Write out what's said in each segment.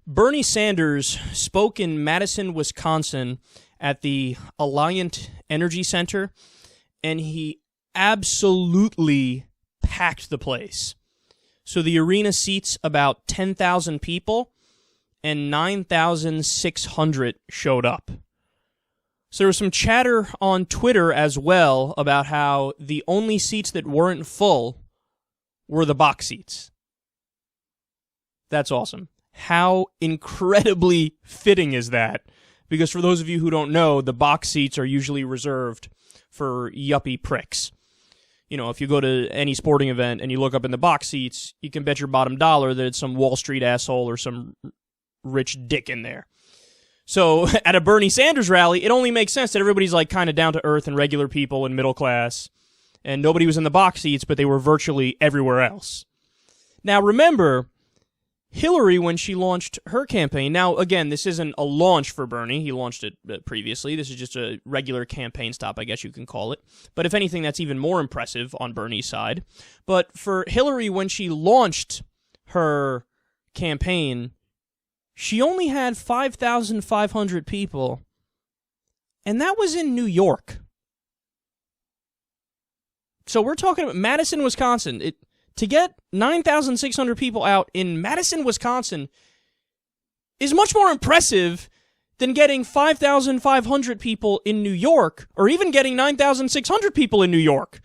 Bernie Sanders spoke in Madison, Wisconsin at the Alliant Energy Center, and he absolutely packed the place. So the arena seats about 10,000 people, and 9,600 showed up. So there was some chatter on Twitter as well about how the only seats that weren't full were the box seats. That's awesome. How incredibly fitting is that? Because for those of you who don't know, the box seats are usually reserved for yuppie pricks. You know, if you go to any sporting event and you look up in the box seats, you can bet your bottom dollar that it's some Wall Street asshole or some rich dick in there. So at a Bernie Sanders rally, it only makes sense that everybody's like kind of down to earth and regular people and middle class, and nobody was in the box seats, but they were virtually everywhere else. Now remember, Hillary, when she launched her campaign, now, again, this isn't a launch for Bernie. He launched it previously. This is just a regular campaign stop, I guess you can call it. But if anything, that's even more impressive on Bernie's side. But for Hillary, when she launched her campaign, she only had 5,500 people, and that was in New York. So we're talking about Madison, Wisconsin. To get 9,600 people out in Madison, Wisconsin is much more impressive than getting 5,500 people in New York, or even getting 9,600 people in New York.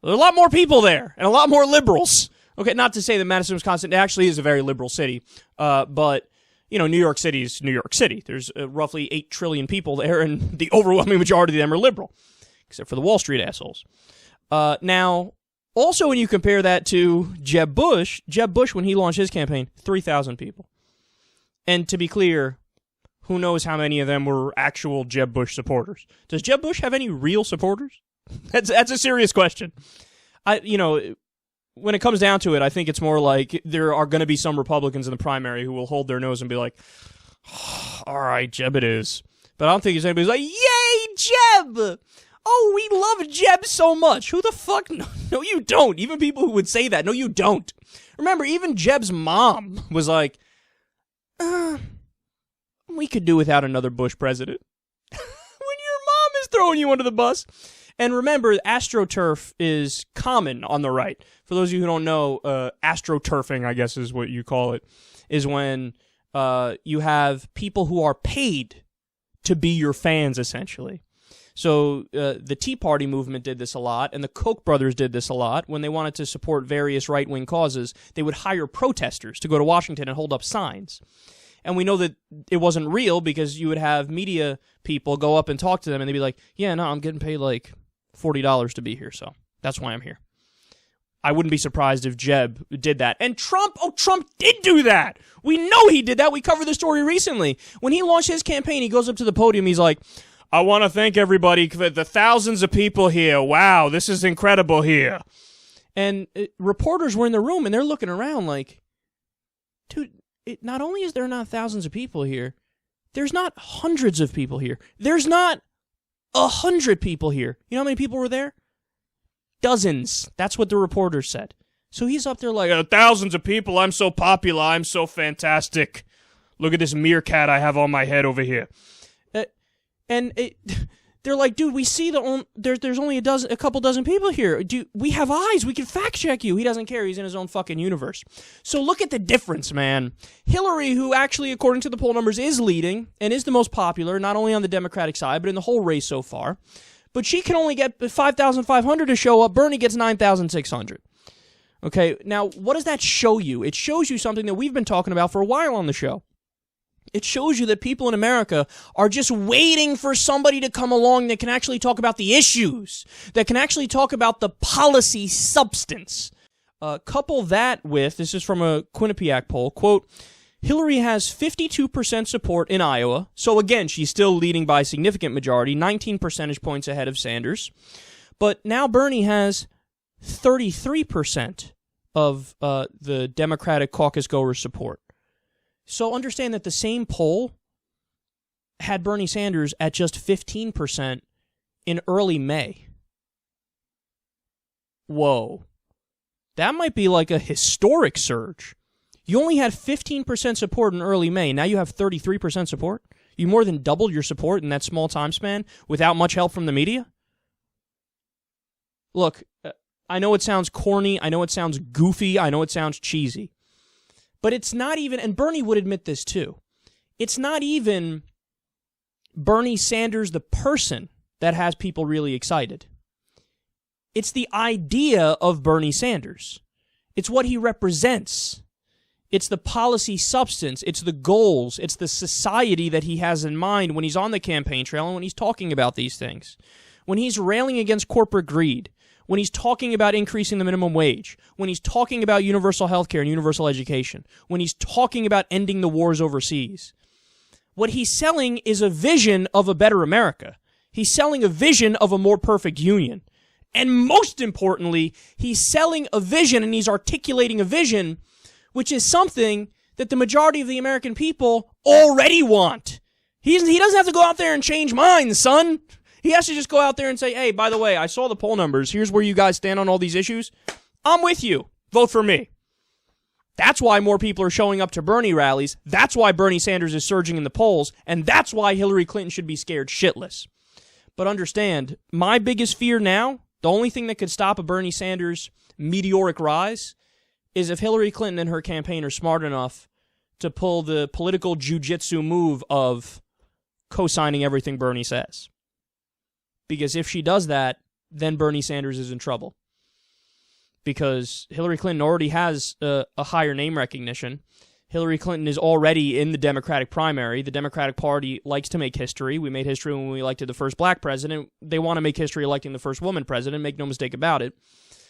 There are a lot more people there, and a lot more liberals. Okay, not to say that Madison, Wisconsin actually is a very liberal city, but, you know, New York City is New York City. There's roughly 8 trillion people there, and the overwhelming majority of them are liberal, except for the Wall Street assholes. Now, also, when you compare that to Jeb Bush, when he launched his campaign, 3,000 people. And to be clear, who knows how many of them were actual Jeb Bush supporters? Does Jeb Bush have any real supporters? That's a serious question. When it comes down to it, I think it's more like there are going to be some Republicans in the primary who will hold their nose and be like, oh, all right, Jeb it is. But I don't think there's anybody who's like, yay, Jeb! Oh, we love Jeb so much. Who the fuck? No, you don't. Even people who would say that, no, you don't. Remember, even Jeb's mom was like, we could do without another Bush president. When your mom is throwing you under the bus. And remember, AstroTurf is common on the right. For those of you who don't know, AstroTurfing, I guess is what you call it, is when you have people who are paid to be your fans, essentially. So the Tea Party movement did this a lot, and the Koch brothers did this a lot. When they wanted to support various right-wing causes, they would hire protesters to go to Washington and hold up signs. And we know that it wasn't real because you would have media people go up and talk to them, and they'd be like, yeah, no, I'm getting paid like $40 to be here, so that's why I'm here. I wouldn't be surprised if Jeb did that. And Trump did do that. We know he did that. We covered the story recently. When he launched his campaign, he goes up to the podium, he's like, I want to thank everybody, the thousands of people here. Wow, this is incredible here. And reporters were in the room, and they're looking around like, dude, not only is there not thousands of people here, there's not hundreds of people here. There's not 100 people here. You know how many people were there? Dozens. That's what the reporters said. So he's up there like, thousands of people, I'm so popular, I'm so fantastic. Look at this meerkat I have on my head over here. They're like, dude, we see there's only a couple dozen people here. Dude, we have eyes. We can fact check you. He doesn't care. He's in his own fucking universe. So look at the difference, man. Hillary, who actually, according to the poll numbers, is leading and is the most popular, not only on the Democratic side, but in the whole race so far. But she can only get 5,500 to show up. Bernie gets 9,600. Okay, now, what does that show you? It shows you something that we've been talking about for a while on the show. It shows you that people in America are just waiting for somebody to come along that can actually talk about the issues, that can actually talk about the policy substance. Couple that with, this is from a Quinnipiac poll, quote, Hillary has 52% support in Iowa, so again, she's still leading by a significant majority, 19 percentage points ahead of Sanders. But now Bernie has 33% of the Democratic caucus goers' support. So understand that the same poll had Bernie Sanders at just 15% in early May. Whoa. That might be like a historic surge. You only had 15% support in early May. Now you have 33% support. You more than doubled your support in that small time span without much help from the media. Look, I know it sounds corny. I know it sounds goofy. I know it sounds cheesy. But it's not even, and Bernie would admit this too, it's not even Bernie Sanders, the person, that has people really excited. It's the idea of Bernie Sanders. It's what he represents. It's the policy substance. It's the goals. It's the society that he has in mind when he's on the campaign trail and when he's talking about these things. When he's railing against corporate greed, when he's talking about increasing the minimum wage, when he's talking about universal health care and universal education, when he's talking about ending the wars overseas. What he's selling is a vision of a better America. He's selling a vision of a more perfect union. And most importantly, he's selling a vision and he's articulating a vision which is something that the majority of the American people already want. He doesn't have to go out there and change minds, son. He has to just go out there and say, hey, by the way, I saw the poll numbers. Here's where you guys stand on all these issues. I'm with you. Vote for me. That's why more people are showing up to Bernie rallies. That's why Bernie Sanders is surging in the polls. And that's why Hillary Clinton should be scared shitless. But understand, my biggest fear now, the only thing that could stop a Bernie Sanders meteoric rise, is if Hillary Clinton and her campaign are smart enough to pull the political jujitsu move of co-signing everything Bernie says. Because if she does that, then Bernie Sanders is in trouble. Because Hillary Clinton already has a higher name recognition. Hillary Clinton is already in the Democratic primary. The Democratic Party likes to make history. We made history when we elected the first black president. They want to make history electing the first woman president, make no mistake about it.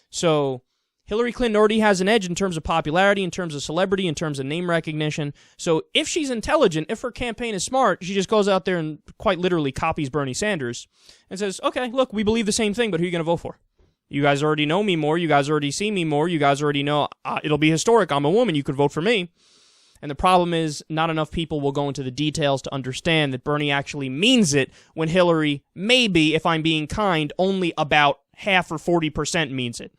So Hillary Clinton already has an edge in terms of popularity, in terms of celebrity, in terms of name recognition. So if she's intelligent, if her campaign is smart, she just goes out there and quite literally copies Bernie Sanders and says, okay, look, we believe the same thing, but who are you going to vote for? You guys already know me more. You guys already see me more. You guys already know it'll be historic. I'm a woman. You could vote for me. And the problem is not enough people will go into the details to understand that Bernie actually means it when Hillary, maybe, if I'm being kind, only about half or 40% means it.